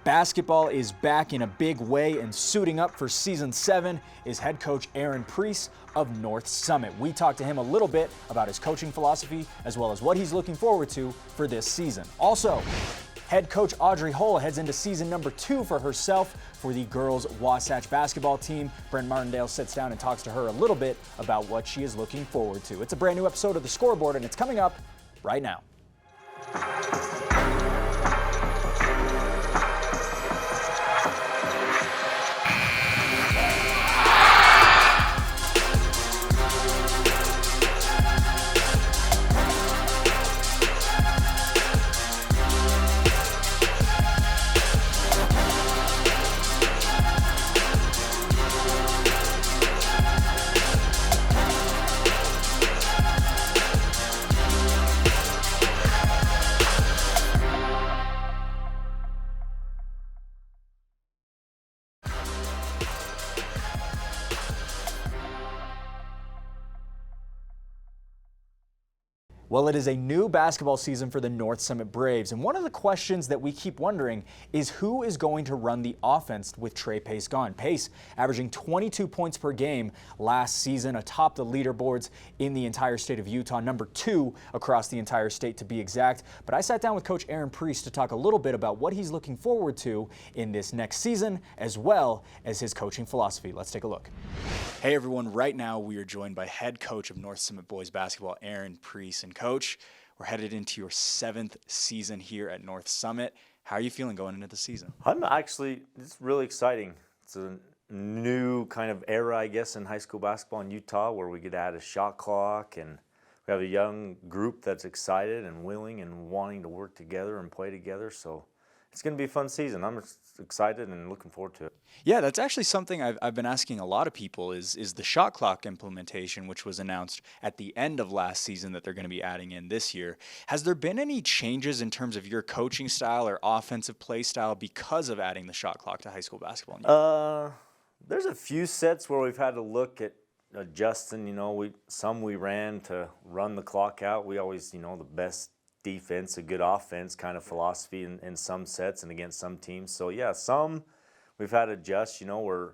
Basketball is back in a big way, and suiting up for Season 7 is head coach Aaron Priest of North Summit. We talked to him a little bit about his coaching philosophy as well as what he's looking forward to for this season. Also, head coach Audrey Hull heads into season number 2 for herself for the girls Wasatch basketball team. Brent Martindale sits down and talks to her a little bit about what she is looking forward to. It's a brand new episode of The Scoreboard, and it's coming up right now. Well, it is a new basketball season for the North Summit Braves, and one of the questions that we keep wondering is who is going to run the offense with Trey Pace gone. Pace averaging 22 points per game last season, atop the leaderboards in the entire state of Utah, number 2 across the entire state to be exact. But I sat down with Coach Aaron Priest to talk a little bit about what he's looking forward to in this next season, as well as his coaching philosophy. Let's take a look. Hey everyone, right now we are joined by head coach of North Summit Boys Basketball, Aaron Priest. And Coach, we're headed into your 7th season here at North Summit. How are you feeling going into the season? It's really exciting. It's a new kind of era, I guess, in high school basketball in Utah, where we get to add a shot clock, and we have a young group that's excited and willing and wanting to work together and play together. So it's going to be a fun season. I'm excited and looking forward to it. Yeah, that's actually something I've been asking a lot of people is the shot clock implementation, which was announced at the end of last season that they're going to be adding in this year. Has there been any changes in terms of your coaching style or offensive play style because of adding the shot clock to high school basketball? There's a few sets where we've had to look at adjusting. We ran to run the clock out. We always, the best defense, a good offense kind of philosophy in some sets and against some teams. So yeah, some we've had to adjust, where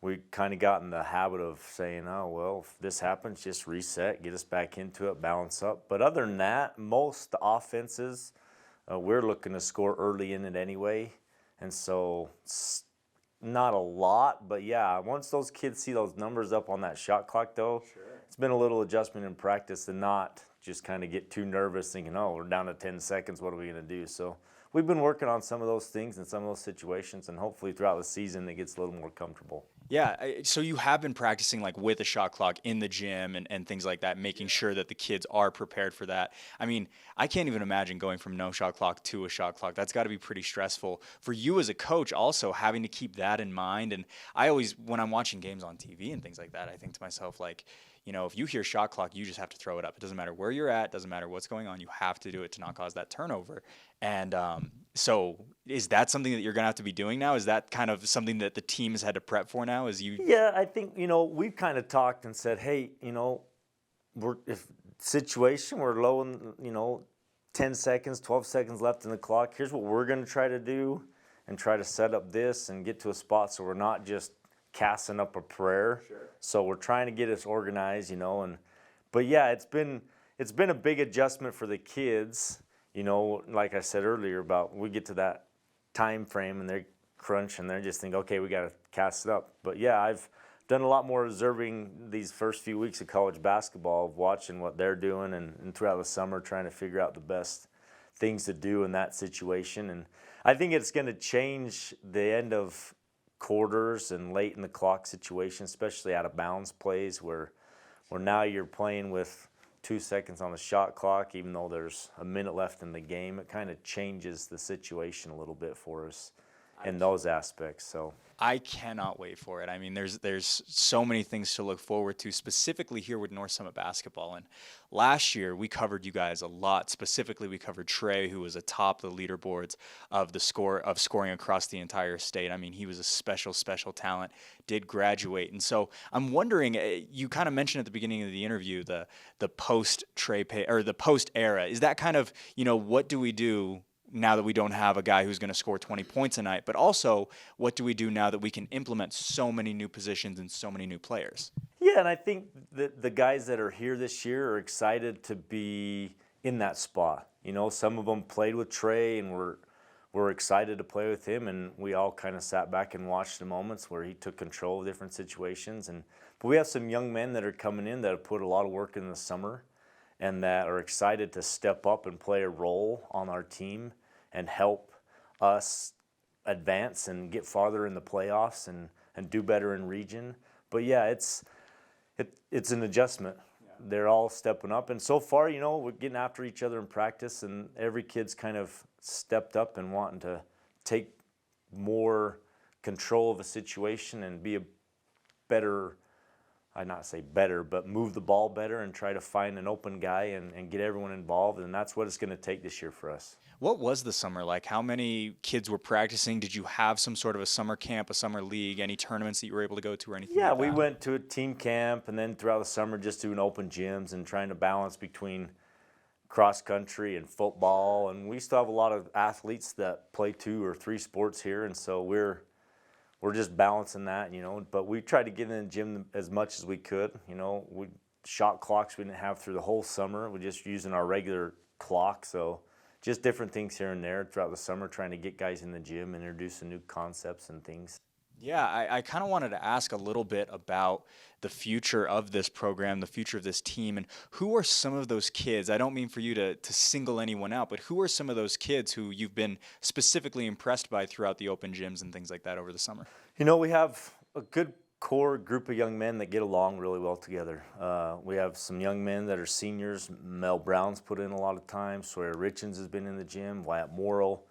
we kind of got in the habit of saying, oh, well, if this happens, just reset, get us back into it, balance up. But other than that, most offenses, we're looking to score early in it anyway. And so not a lot, but yeah, once those kids see those numbers up on that shot clock though, sure, it's been a little adjustment in practice to not just kind of get too nervous thinking, oh, we're down to 10 seconds, what are we going to do? So we've been working on some of those things and some of those situations, and hopefully throughout the season it gets a little more comfortable. Yeah, so you have been practicing like with a shot clock in the gym and things like that, making sure that the kids are prepared for that. I mean, I can't even imagine going from no shot clock to a shot clock. That's got to be pretty stressful for you as a coach, also having to keep that in mind. And I always, when I'm watching games on TV and things like that, I think to myself, like, if you hear shot clock, you just have to throw it up. It doesn't matter where you're at, doesn't matter what's going on. You have to do it to not cause that turnover. And so is that something that you're going to have to be doing now? Is that kind of something that the team has had to prep for now? Yeah, I think, we've kind of talked and said, hey, we're low in, 10 seconds, 12 seconds left in the clock. Here's what we're going to try to do and try to set up this and get to a spot so we're not just casting up a prayer. Sure. So we're trying to get us organized, but yeah, it's been a big adjustment for the kids, like I said earlier about we get to that time frame and they're crunch and they're just think, okay, we got to cast it up. But yeah, I've done a lot more observing these first few weeks of college basketball, of watching what they're doing and throughout the summer trying to figure out the best things to do in that situation. And I think it's going to change the end of quarters and late in the clock situation, especially out of bounds plays where now you're playing with 2 seconds on the shot clock, even though there's a minute left in the game. It kind of changes the situation a little bit for us in those aspects. So I cannot wait for it. I mean, there's so many things to look forward to, specifically here with North Summit basketball. And last year we covered you guys a lot. Specifically, we covered Trey, who was atop the leaderboards of scoring across the entire state. I mean, he was a special talent. Did graduate, and so I'm wondering. You kind of mentioned at the beginning of the interview the post Trey or the post era. Is that kind of what do we do now that we don't have a guy who's going to score 20 points a night, but also what do we do now that we can implement so many new positions and so many new players? Yeah, and I think that the guys that are here this year are excited to be in that spot. You know, some of them played with Trey and we're excited to play with him, and we all kind of sat back and watched the moments where he took control of different situations. But we have some young men that are coming in that have put a lot of work in the summer and that are excited to step up and play a role on our team and help us advance and get farther in the playoffs and do better in region. But yeah, it's an adjustment. Yeah. They're all stepping up, and so far, you know, we're getting after each other in practice, and every kid's kind of stepped up and wanting to take more control of a situation and be a better, I'd not say better, but move the ball better and try to find an open guy and get everyone involved, and that's what it's going to take this year for us. What was the summer like? How many kids were practicing? Did you have some sort of a summer camp, a summer league, any tournaments that you were able to go to or anything Yeah, like that? we went to a team camp, and then throughout the summer just doing open gyms and trying to balance between cross country and football. And we still have a lot of athletes that play 2 or 3 sports here, and so we're just balancing that, you know. But we tried to get in the gym as much as we could. You know, we shot clocks we didn't have through the whole summer. We're just using our regular clock, so just different things here and there throughout the summer, trying to get guys in the gym, introducing new concepts and things. Yeah, I kind of wanted to ask a little bit about the future of this program, the future of this team, and who are some of those kids? I don't mean for you to single anyone out, but who are some of those kids who you've been specifically impressed by throughout the open gyms and things like that over the summer? You know, we have a good core group of young men that get along really well together. We have some young men that are seniors. Mel Brown's put in a lot of time. Sawyer Richens has been in the gym. Wyatt Morrill.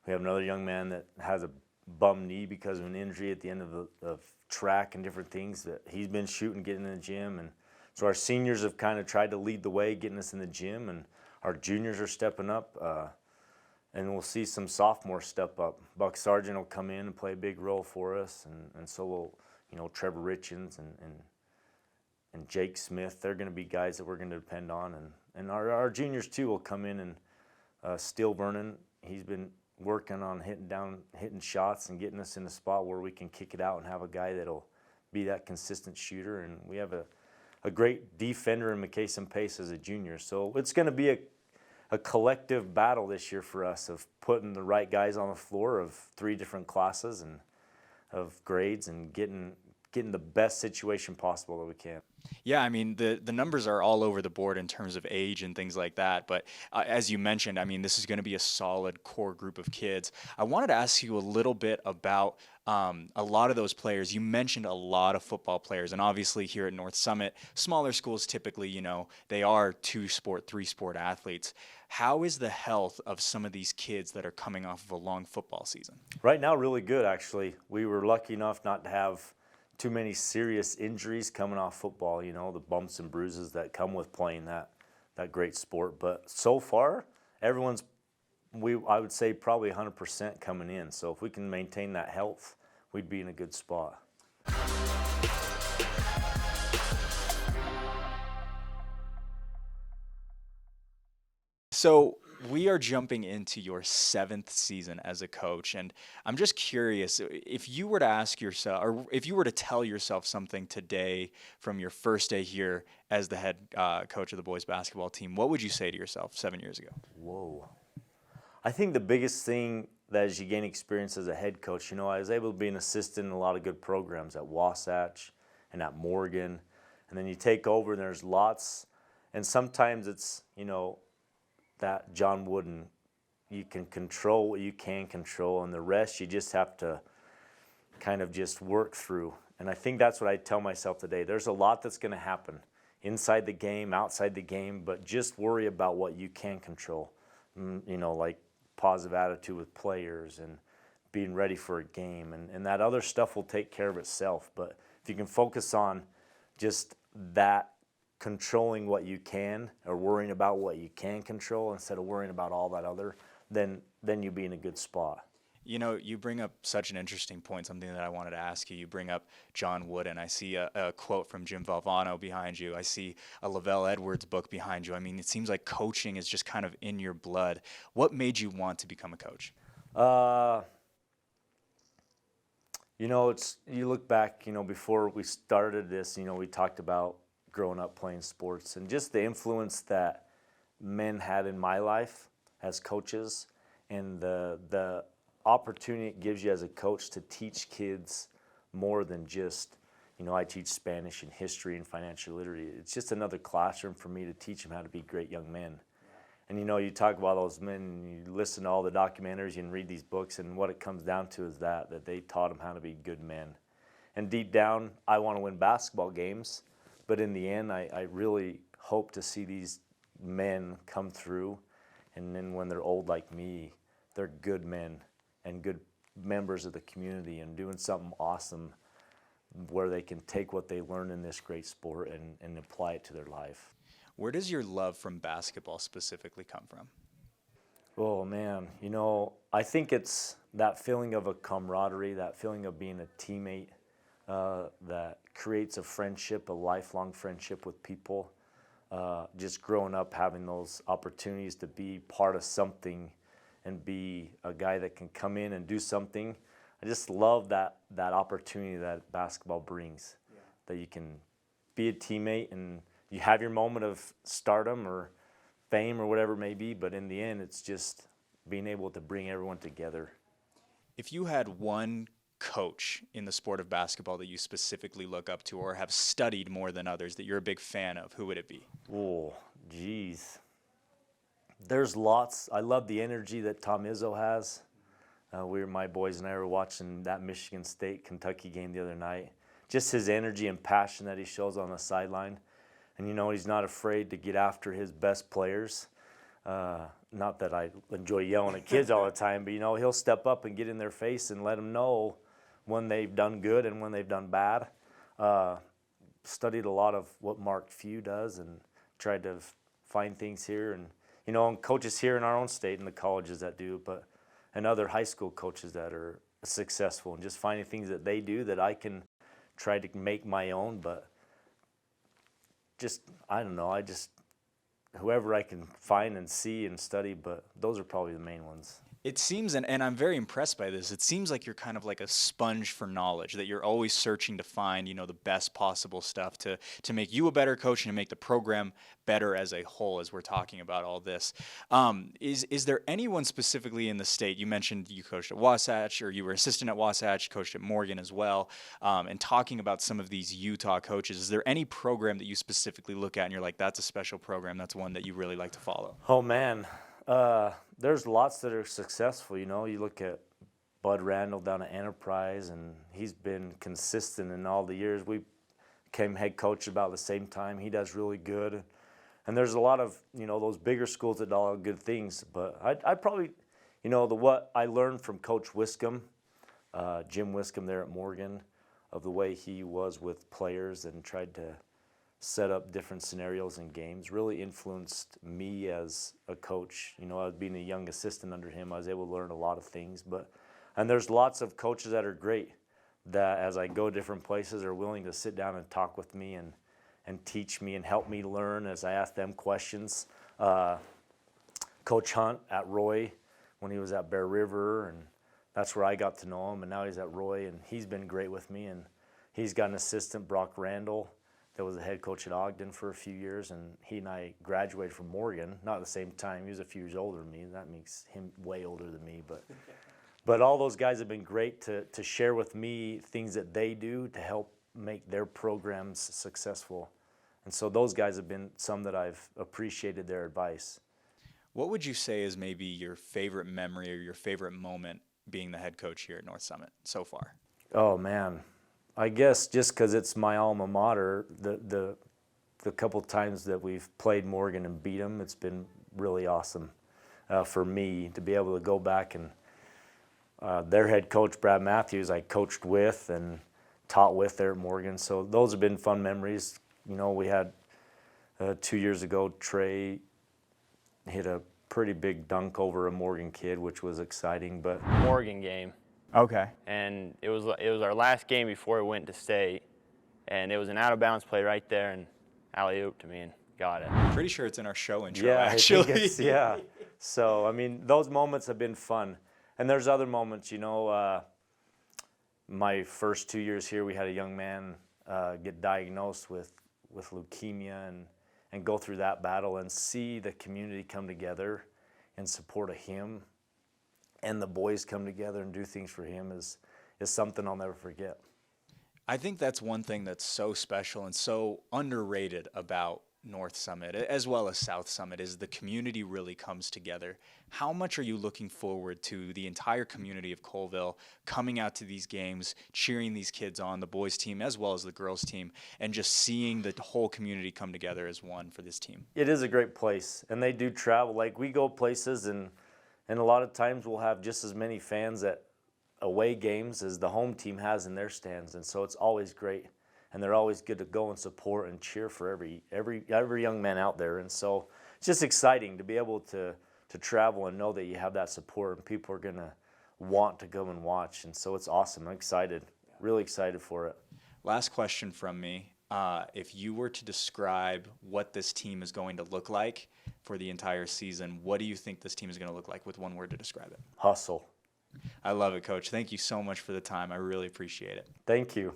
We have another young man that has a bum knee because of an injury at the end of track and different things that he's been shooting, getting in the gym. And so our seniors have kind of tried to lead the way, getting us in the gym, and our juniors are stepping up. And we'll see some sophomores step up. Buck Sargent will come in and play a big role for us, and so will, you know, Trevor Richens and Jake Smith. They're going to be guys that we're going to depend on, and our juniors too will come in, and Steele Vernon, he's been working on hitting shots and getting us in a spot where we can kick it out and have a guy that'll be that consistent shooter. And we have a great defender in McCason Pace as a junior. So it's going to be a collective battle this year for us of putting the right guys on the floor of 3 different classes and of grades and getting the best situation possible that we can. Yeah, I mean, the numbers are all over the board in terms of age and things like that. But as you mentioned, I mean, this is going to be a solid core group of kids. I wanted to ask you a little bit about a lot of those players. You mentioned a lot of football players, and obviously here at North Summit, smaller schools typically, you know, they are 2-sport, 3-sport athletes. How is the health of some of these kids that are coming off of a long football season? Right now, really good, actually. We were lucky enough not to have too many serious injuries coming off football, you know, the bumps and bruises that come with playing that great sport. But so far, everyone's, I would say, probably 100% coming in. So if we can maintain that health, we'd be in a good spot. So we are jumping into your 7th season as a coach, and I'm just curious, if you were to ask yourself, or if you were to tell yourself something today from your first day here as the head coach of the boys basketball team, what would you say to yourself 7 years ago? Whoa. I think the biggest thing that as you gain experience as a head coach, you know, I was able to be an assistant in a lot of good programs at Wasatch and at Morgan, and then you take over and there's lots, and sometimes it's, you know, that John Wooden, you can control what you can control, and the rest you just have to kind of just work through. And I think that's what I tell myself today. There's a lot that's going to happen inside the game, outside the game, but just worry about what you can control. You know, like positive attitude with players and being ready for a game, and that other stuff will take care of itself. But if you can focus on just that, controlling what you can, or worrying about what you can control instead of worrying about all that other, then you'll be in a good spot. You know, you bring up such an interesting point, something that I wanted to ask you. You bring up John Wooden. I see a quote from Jim Valvano behind you. I see a Lavelle Edwards book behind you. I mean, it seems like coaching is just kind of in your blood. What made you want to become a coach? You know, you look back, you know, before we started this, you know, we talked about growing up playing sports and just the influence that men had in my life as coaches, and the opportunity it gives you as a coach to teach kids more than just, you know, I teach Spanish and history and financial literacy. It's just another classroom for me to teach them how to be great young men. And, you know, you talk about those men, you listen to all the documentaries and read these books, and what it comes down to is that they taught them how to be good men. And deep down, I want to win basketball games, but in the end, I really hope to see these men come through, and then when they're old like me, they're good men and good members of the community and doing something awesome where they can take what they learn in this great sport and apply it to their life. Where does your love from basketball specifically come from? Oh man, you know, I think it's that feeling of a camaraderie, that feeling of being a teammate that creates a friendship, a lifelong friendship with people. Just growing up having those opportunities to be part of something and be a guy that can come in and do something. I just love that opportunity that basketball brings, that you can be a teammate and you have your moment of stardom or fame or whatever it may be, but in the end, it's just being able to bring everyone together. If you had one coach in the sport of basketball that you specifically look up to or have studied more than others that you're a big fan of, who would it be? Oh, geez. There's lots. I love the energy that Tom Izzo has. My boys and I were watching that Michigan State-Kentucky game the other night. Just his energy and passion that he shows on the sideline. And, you know, he's not afraid to get after his best players. Not that I enjoy yelling at kids all the time, but, you know, he'll step up and get in their face and let them know when they've done good and when they've done bad. Studied a lot of what Mark Few does and tried to find things here. And, you know, and coaches here in our own state and the colleges that do, and other high school coaches that are successful, and just finding things that they do that I can try to make my own. But just, I don't know, whoever I can find and see and study, but those are probably the main ones. It seems, and I'm very impressed by this, it seems like you're kind of like a sponge for knowledge, that you're always searching to find, you know, the best possible stuff to make you a better coach and to make the program better as a whole, as we're talking about all this. Is there anyone specifically in the state? You mentioned you coached at Wasatch, or you were assistant at Wasatch, coached at Morgan as well, and talking about some of these Utah coaches, is there any program that you specifically look at and you're like, that's a special program, that's one that you really like to follow? Oh, man. There's lots that are successful. You know, you look at Bud Randall down at Enterprise, and he's been consistent in all the years. We became head coach about the same time. He does really good. And there's a lot of, you know, those bigger schools that do all good things. But I probably, you know, what I learned from Coach Wiscombe, Jim Wiscombe there at Morgan, of the way he was with players and tried to set up different scenarios and games, really influenced me as a coach. You know, I was being a young assistant under him, I was able to learn a lot of things. And there's lots of coaches that are great, that as I go different places are willing to sit down and talk with me and teach me and help me learn as I ask them questions. Coach Hunt at Roy, when he was at Bear River, and that's where I got to know him, and now he's at Roy, and he's been great with me. And he's got an assistant, Brock Randall, that was the head coach at Ogden for a few years, and he and I graduated from Morgan, not at the same time. He was a few years older than me. That makes him way older than me. But all those guys have been great to share with me things that they do to help make their programs successful. And so those guys have been some that I've appreciated their advice. What would you say is maybe your favorite memory or your favorite moment being the head coach here at North Summit so far? Oh, man. I guess just because it's my alma mater, the couple times that we've played Morgan and beat them, it's been really awesome for me to be able to go back and their head coach, Brad Matthews, I coached with and taught with there at Morgan. So those have been fun memories. You know, we had 2 years ago, Trey hit a pretty big dunk over a Morgan kid, which was exciting. But Morgan game, Okay. and it was our last game before we went to state, and it was an out of bounds play right there, and alley-oop to me and got it. Pretty sure it's in our show intro, yeah, actually. I think it's, yeah. So I mean, those moments have been fun, and there's other moments. My first 2 years here, we had a young man get diagnosed with leukemia and go through that battle and see the community come together in support of him, and the boys come together and do things for him is something I'll never forget. I think that's one thing that's so special and so underrated about North Summit as well as South Summit is the community really comes together. How much are you looking forward to the entire community of Colville coming out to these games, cheering these kids on, the boys team as well as the girls team, and just seeing the whole community come together as one for this team? It is a great place, and they do travel. Like, we go places, and a lot of times we'll have just as many fans at away games as the home team has in their stands, and so it's always great. And they're always good to go and support and cheer for every young man out there. And so it's just exciting to be able to travel and know that you have that support and people are going to want to come and watch. And so it's awesome. I'm excited, really excited for it. Last question from me. If you were to describe what this team is going to look like for the entire season, what do you think this team is going to look like with one word to describe it? Hustle. I love it, Coach. Thank you so much for the time. I really appreciate it. Thank you.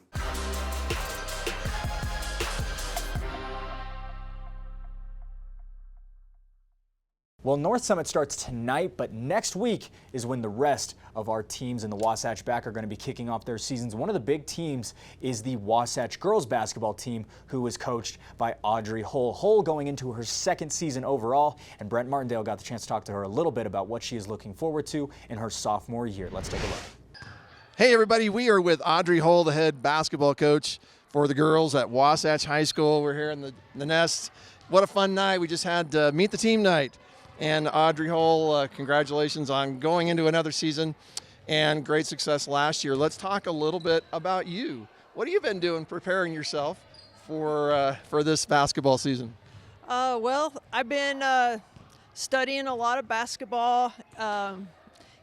Well, North Summit starts tonight, but next week is when the rest of our teams in the Wasatch Back are going to be kicking off their seasons. One of the big teams is the Wasatch girls basketball team, who is coached by Audrey Hull. Hull going into her second season overall, and Brent Martindale got the chance to talk to her a little bit about what she is looking forward to in her sophomore year. Let's take a look. Hey everybody, we are with Audrey Hull, the head basketball coach for the girls at Wasatch High School. We're here in the Nest. What a fun night. We just had Meet the Team night. And Audrey Hull, congratulations on going into another season and great success last year. Let's talk a little bit about you. What have you been doing preparing yourself for this basketball season? Well, I've been studying a lot of basketball,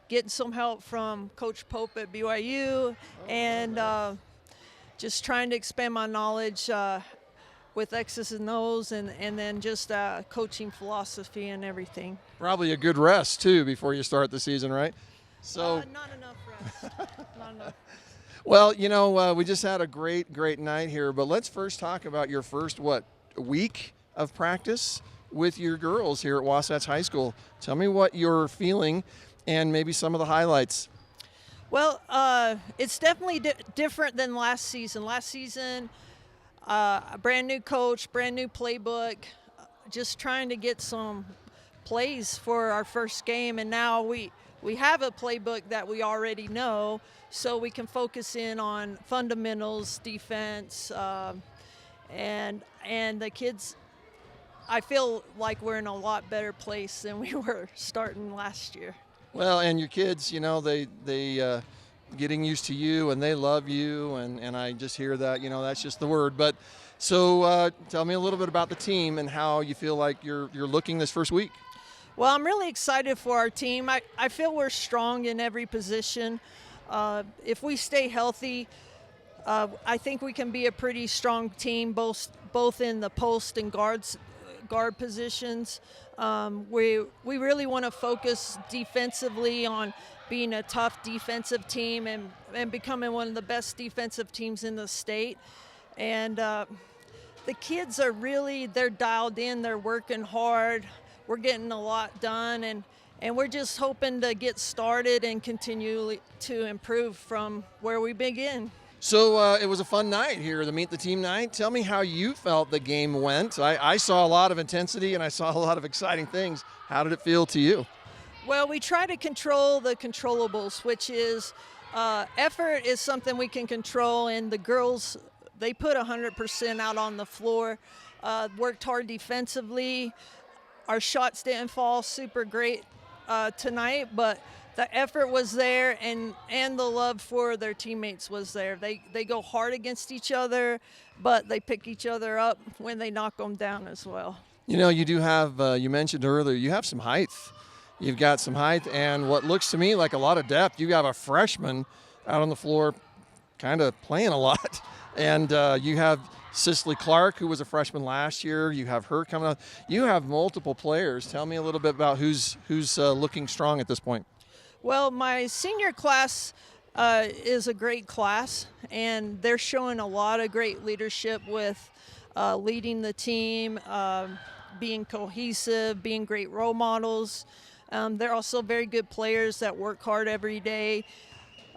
getting some help from Coach Pope at BYU, and just trying to expand my knowledge with X's and O's, and then just coaching philosophy and everything. Probably a good rest, too, before you start the season, right? So Not enough rest. Not enough. Well, we just had a great night here, but let's first talk about your first, week of practice with your girls here at Wasatch High School. Tell me what you're feeling and maybe some of the highlights. Well, it's definitely different than last season. Last season, a brand new coach, brand new playbook, just trying to get some plays for our first game. And now we have a playbook that we already know, so we can focus in on fundamentals, defense, and the kids. I feel like we're in a lot better place than we were starting last year. Well, and your kids, they getting used to you and they love you, and I just hear that, that's just the word. But so tell me a little bit about the team and how you feel like you're looking this first week. Well, I'm really excited for our team. I feel we're strong in every position. If we stay healthy, I think we can be a pretty strong team, both in the post and guard positions. We really want to focus defensively on being a tough defensive team and becoming one of the best defensive teams in the state. And the kids are they're dialed in, they're working hard. We're getting a lot done, and we're just hoping to get started and continue to improve from where we begin. So it was a fun night here, the Meet the Team night. Tell me how you felt the game went. I saw a lot of intensity and I saw a lot of exciting things. How did it feel to you? Well, we try to control the controllables, which is effort is something we can control, and the girls, they put 100% out on the floor, worked hard defensively. Our shots didn't fall super great tonight, but the effort was there, and the love for their teammates was there. They go hard against each other, but they pick each other up when they knock them down as well. You do have, you mentioned earlier, you have some height You've got some height and what looks to me like a lot of depth. You have a freshman out on the floor kind of playing a lot. And you have Cicely Clark, who was a freshman last year. You have her coming up. You have multiple players. Tell me a little bit about who's looking strong at this point. Well, my senior class is a great class, and they're showing a lot of great leadership with leading the team, being cohesive, being great role models. They're also very good players that work hard every day.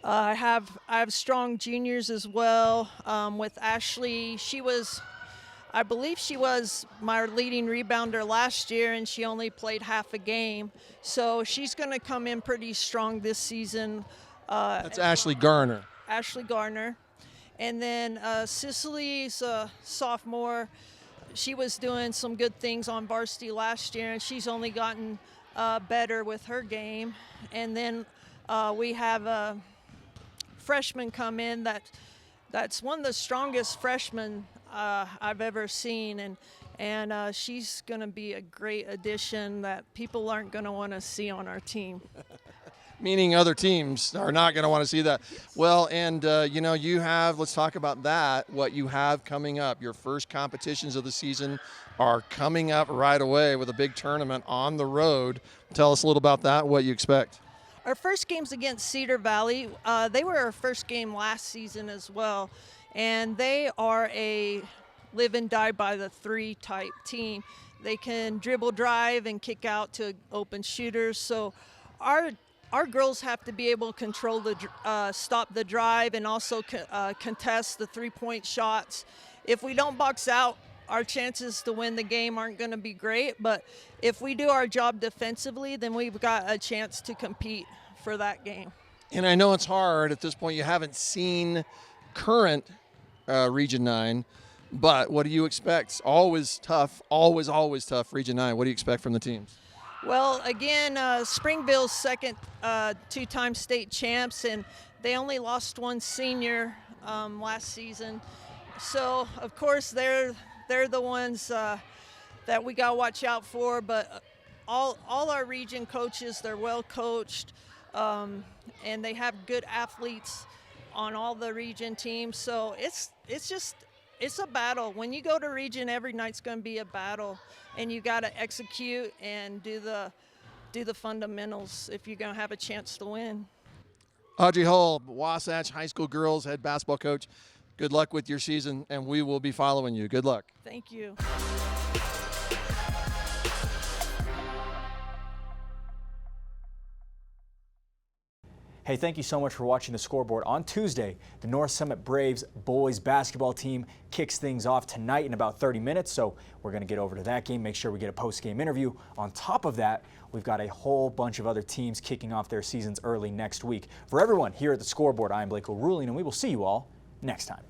I have strong juniors as well. With Ashley, I believe she was my leading rebounder last year, and she only played half a game. So she's going to come in pretty strong this season. That's Ashley Garner. Ashley Garner. And then Cicely's a sophomore. She was doing some good things on varsity last year, and she's only gotten better with her game. And then we have a freshman come in that's one of the strongest freshmen I've ever seen, and she's going to be a great addition that people aren't going to want to see on our team. Meaning other teams are not going to want to see that. Yes. Well, and you have, let's talk about that, what you have coming up. Your first competitions of the season are coming up right away with a big tournament on the road. Tell us a little about that, what you expect. Our first game's against Cedar Valley. They were our first game last season as well, and they are a live and die by the three type team. They can dribble, drive, and kick out to open shooters. So our girls have to be able to control stop the drive and also contest the three-point shots. If we don't box out, our chances to win the game aren't going to be great, but if we do our job defensively, then we've got a chance to compete for that game. And I know it's hard at this point. You haven't seen current Region 9, but what do you expect? Always tough, always tough, Region 9. What do you expect from the teams? Well, again, Springville's second two-time state champs, and they only lost one senior last season. So, of course, they're the ones that we got to watch out for. But all our region coaches, they're well coached, and they have good athletes on all the region teams. So it's a battle. When you go to region, every night's going to be a battle, and you got to execute and do the fundamentals if you're going to have a chance to win. Audrey Hull, Wasatch High School girls head basketball coach. Good luck with your season, and we will be following you. Good luck. Thank you. Hey, thank you so much for watching the Scoreboard. On Tuesday, the North Summit Braves boys basketball team kicks things off tonight in about 30 minutes, so we're going to get over to that game, make sure we get a post-game interview. On top of that, we've got a whole bunch of other teams kicking off their seasons early next week. For everyone here at the Scoreboard, I am Blake O'Ruling, and we will see you all next time.